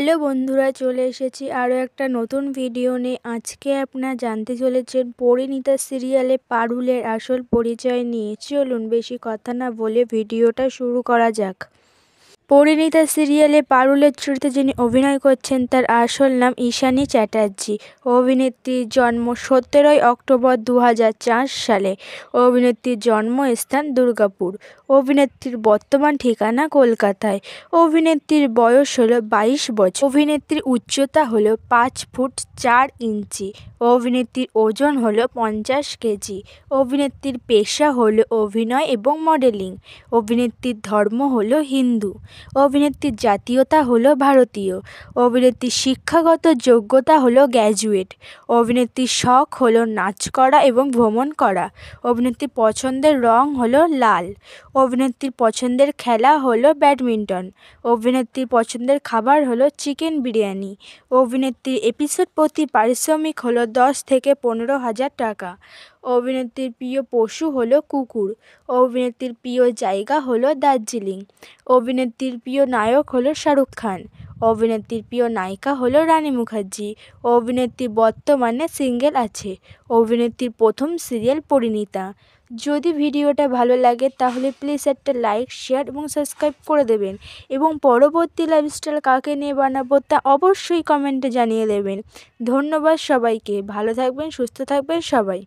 Hello বন্ধুরা, চলে এসেছি আরও একটা নতুন ভিডিও নিয়ে। আজকে আপনারা জানতে চলেছেন পরিণীতা সিরিয়ালে পারুলের আসল পরিচয় নিয়ে। চলুন বেশি কথা না বলে ভিডিওটা শুরু করা যাক। পরিণীতা সিরিয়ালে পারুলের চরিত্রে যিনি অভিনয় করছেন তার আসল নাম ঈশানী চ্যাটার্জি। অভিনেত্রীর জন্ম 17ই অক্টোবর 2004 সালে। অভিনেত্রীর জন্মস্থান দুর্গাপুর। অভিনেত্রীর বর্তমান ঠিকানা কলকাতায়। অভিনেত্রীর বয়স হলো 22 বছর। অভিনেত্রীর উচ্চতা হলো 5 ফুট 4 ইঞ্চি। অভিনেত্রীর ওজন হলো 50 কেজি। অভিনেত্রীর পেশা হলো অভিনয় এবং মডেলিং। অভিনেত্রীর ধর্ম হলো হিন্দু। অভিনেত্রীর জাতীয়তা হলো ভারতীয়। অভিনেত্রীর শিক্ষাগত যোগ্যতা হলো গ্র্যাজুয়েট। অভিনেত্রীর শখ হলো নাচ করা এবং ভ্রমণ করা। অভিনেত্রীর পছন্দের রং হলো লাল। অভিনেত্রীর পছন্দের খেলা হলো ব্যাডমিন্টন। অভিনেত্রীর পছন্দের খাবার হলো চিকেন বিরিয়ানি। অভিনেত্রীর এপিসোড প্রতি পারিশ্রমিক হলো 10 থেকে 15,000 টাকা। অভিনেত্রীর প্রিয় পশু হলো কুকুর। অভিনেত্রীর প্রিয় জায়গা হলো দার্জিলিং। অভিনেত্রীর প্রিয় নায়ক হলো শাহরুখ খান। অভিনেত্রীর প্রিয় নায়িকা হলো রানী মুখার্জি। অভিনেত্রী বর্তমানে সিঙ্গেল আছে। অভিনেত্রীর প্রথম সিরিয়াল পরিণীতা। যদি ভিডিওটা ভালো লাগে তাহলে প্লিজ একটা লাইক, শেয়ার এবং সাবস্ক্রাইব করে দেবেন এবং পরবর্তী লাইফস্টাইল কাকে নিয়ে বানাবো তা অবশ্যই কমেন্টে জানিয়ে দেবেন। ধন্যবাদ সবাইকে। ভালো থাকবেন, সুস্থ থাকবেন সবাই।